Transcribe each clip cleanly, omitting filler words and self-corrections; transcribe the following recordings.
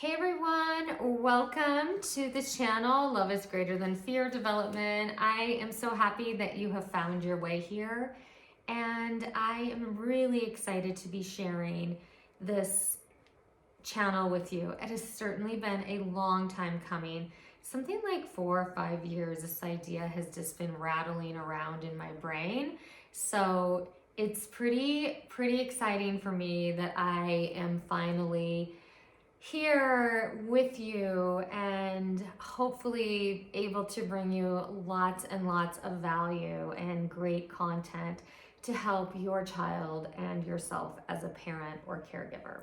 Hey everyone, welcome to the channel Love is Greater Than Fear Development. I am so happy that you have found your way here, and I am really excited to be sharing this channel with you. It has certainly been a long time coming. Something like 4 or 5 years, this idea has just been rattling around in my brain. So it's pretty exciting for me that I am finally here with you and hopefully able to bring you lots and lots of value and great content to help your child and yourself as a parent or caregiver.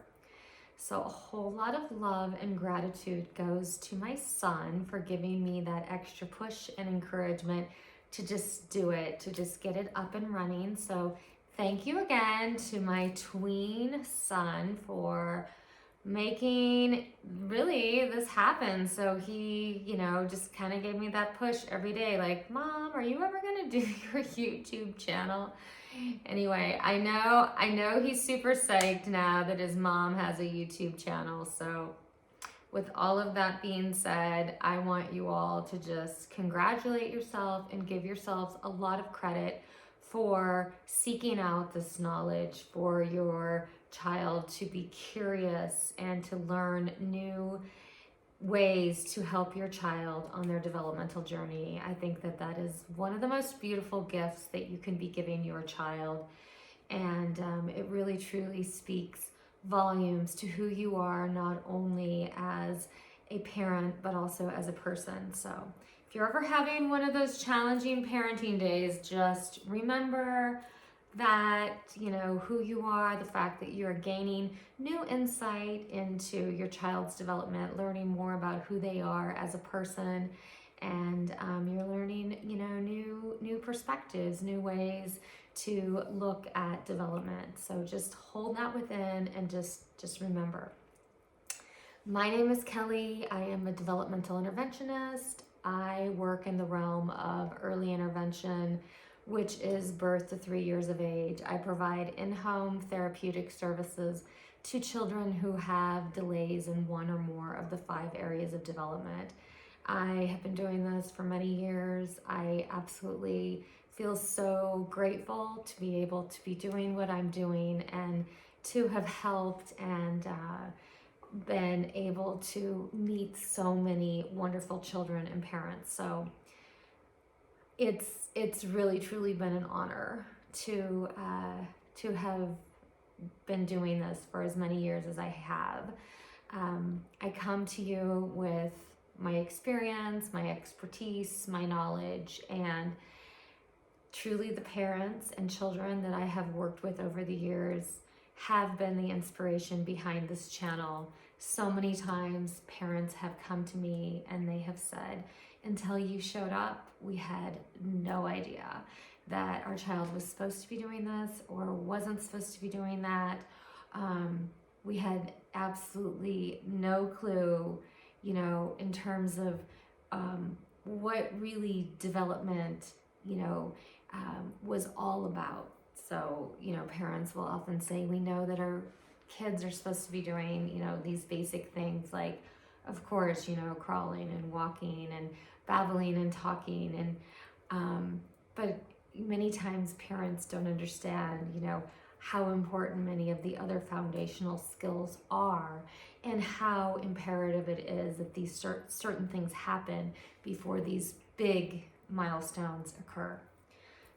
So a whole lot of love and gratitude goes to my son for giving me that extra push and encouragement to just do it, to just get it up and running. So thank you again to my tween son for making really this happen. So he, just kind of gave me that push every day, like, Mom, are you ever gonna do your YouTube channel? Anyway, I know he's super psyched now that his mom has a YouTube channel. So with all of that being said, I want you all to just congratulate yourself and give yourselves a lot of credit for seeking out this knowledge, for your child to be curious and to learn new ways to help your child on their developmental journey. I think that that is one of the most beautiful gifts that you can be giving your child. And it really truly speaks volumes to who you are, not only as a parent, but also as a person. So if you're ever having one of those challenging parenting days, just remember that, who you are, the fact that you're gaining new insight into your child's development, learning more about who they are as a person, and you're learning, new perspectives, new ways to look at development. So just hold that within and just remember. My name is Kelly. I am a developmental interventionist. I work in the realm of early intervention, which is birth to 3 years of age. I provide in-home therapeutic services to children who have delays in one or more of the 5 areas of development. I have been doing this for many years. I absolutely feel so grateful to be able to be doing what I'm doing and to have helped and been able to meet so many wonderful children and parents. So it's really truly been an honor to have been doing this for as many years as I have. I come to you with my experience, my expertise, my knowledge, and truly the parents and children that I have worked with over the years have been the inspiration behind this channel. So many times parents have come to me and they have said, until you showed up, we had no idea that our child was supposed to be doing this or wasn't supposed to be doing that. We had absolutely no clue, in terms of what really development, was all about. So, parents will often say, we know that our kids are supposed to be doing, these basic things like, of course, crawling and walking and babbling and talking. And, but many times parents don't understand, how important many of the other foundational skills are and how imperative it is that these certain things happen before these big milestones occur.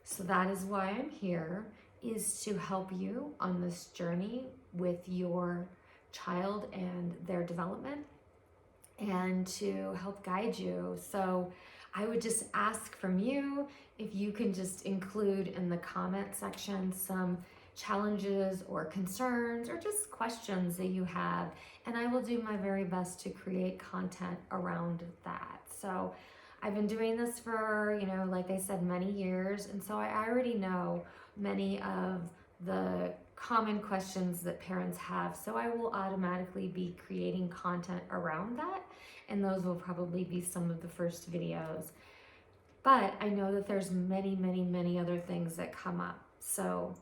So that is why I'm here, is to help you on this journey with your child and their development and to help guide you. So I would just ask from you if you can just include in the comment section some challenges or concerns or just questions that you have, and I will do my very best to create content around that. So I've been doing this for, like I said, many years, and so I already know many of the common questions that parents have, so I will automatically be creating content around that, and those will probably be some of the first videos. But I know that there's many other things that come up. So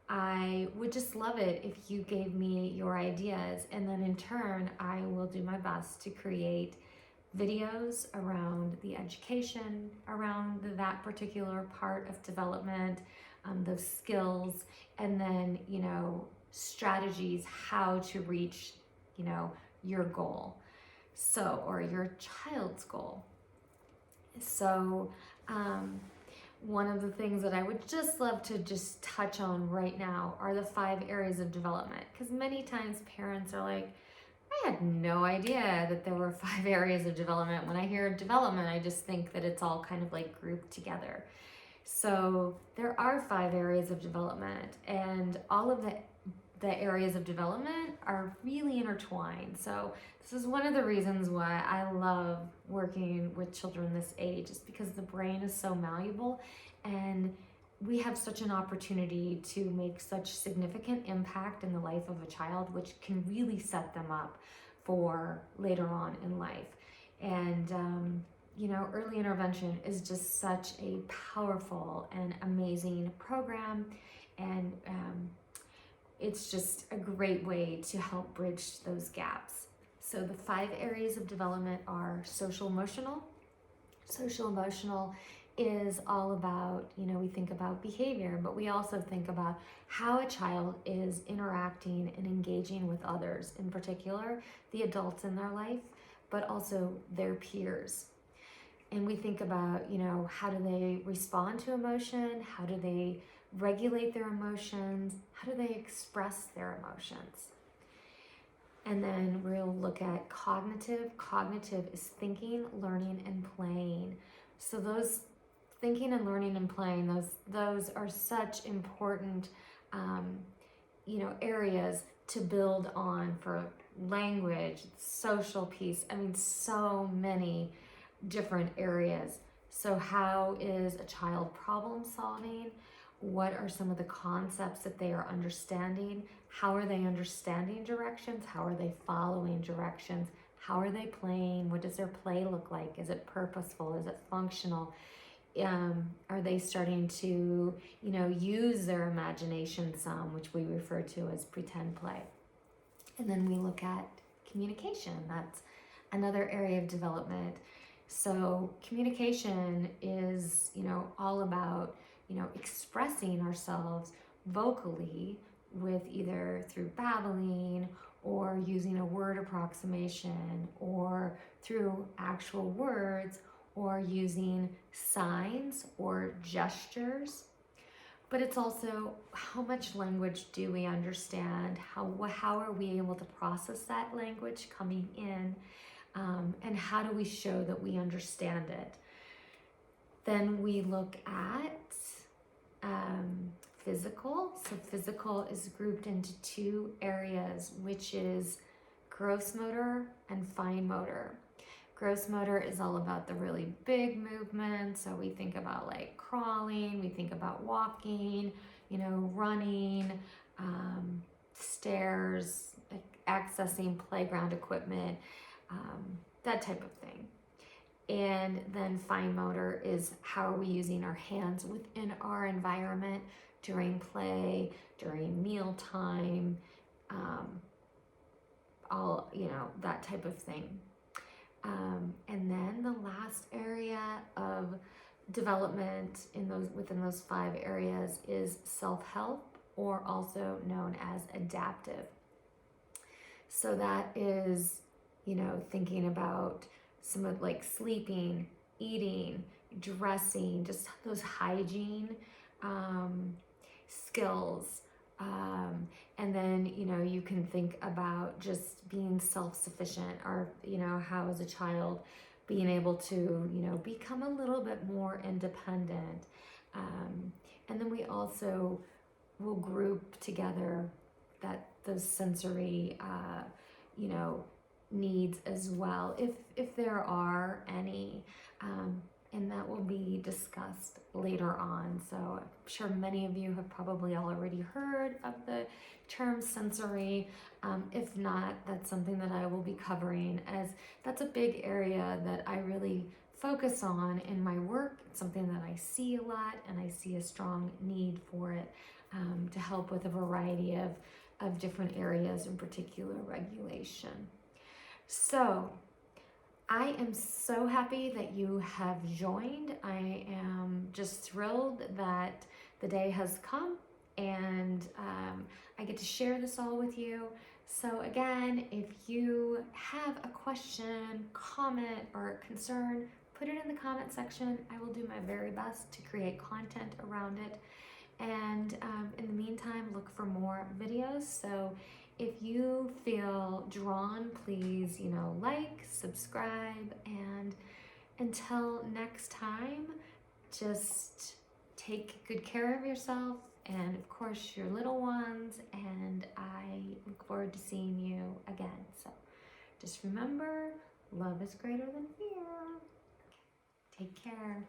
I would just love it if you gave me your ideas, and then in turn, I will do my best to create videos around the education, around that particular part of development, those skills, and then, strategies how to reach, your goal. So, or your child's goal. So, one of the things that I would just love to just touch on right now are the 5 areas of development. Because many times parents are like, I had no idea that there were 5 areas of development. When I hear development, I just think that it's all kind of like grouped together. So there are 5 areas of development, and all of the areas of development are really intertwined. So this is one of the reasons why I love working with children this age, is because the brain is so malleable, and we have such an opportunity to make such significant impact in the life of a child, which can really set them up for later on in life. And early intervention is just such a powerful and amazing program, and it's just a great way to help bridge those gaps. So the 5 areas of development are social emotional. Social emotional is all about, we think about behavior, but we also think about how a child is interacting and engaging with others, in particular the adults in their life, but also their peers. And we think about, how do they respond to emotion? How do they regulate their emotions? How do they express their emotions? And then we'll look at cognitive. Cognitive is thinking, learning, and playing. So those thinking and learning and playing, those are such important, areas to build on for language, social piece. I mean, so many different areas. So how is a child problem solving? What are some of the concepts that they are understanding? How are they understanding directions? How are they following directions? How are they playing? What does their play look like? Is it purposeful? Is it functional? Are they starting to, use their imagination some, which we refer to as pretend play? And then we look at communication. That's another area of development. So communication is, all about, expressing ourselves vocally, with either through babbling or using a word approximation, or through actual words, or using signs or gestures. But it's also, how much language do we understand? How are we able to process that language coming in? And how do we show that we understand it? Then we look at physical. So physical is grouped into 2 areas, which is gross motor and fine motor. Gross motor is all about the really big movements. So we think about like crawling, we think about walking, running, stairs, accessing playground equipment, that type of thing. And then fine motor is how are we using our hands within our environment during play, during mealtime, that type of thing. And then the last area of development within those 5 areas is self-help, or also known as adaptive. So that is, thinking about some of like sleeping, eating, dressing, just those hygiene skills. And then, you can think about just being self-sufficient, or, how is a child being able to, become a little bit more independent. And then we also will group together those sensory, needs as well, if there are any. And that will be discussed later on. So I'm sure many of you have probably already heard of the term sensory. If not, that's something that I will be covering, as that's a big area that I really focus on in my work. It's something that I see a lot, and I see a strong need for it to help with a variety of different areas, in particular regulation. So I am so happy that you have joined. I am just thrilled that the day has come, and I get to share this all with you. So again, if you have a question, comment, or concern, put it in the comment section. I will do my very best to create content around it. And in the meantime, look for more videos. So if you feel drawn, please, like, subscribe, and until next time, just take good care of yourself and, of course, your little ones. And I look forward to seeing you again. So just remember, love is greater than fear. Take care.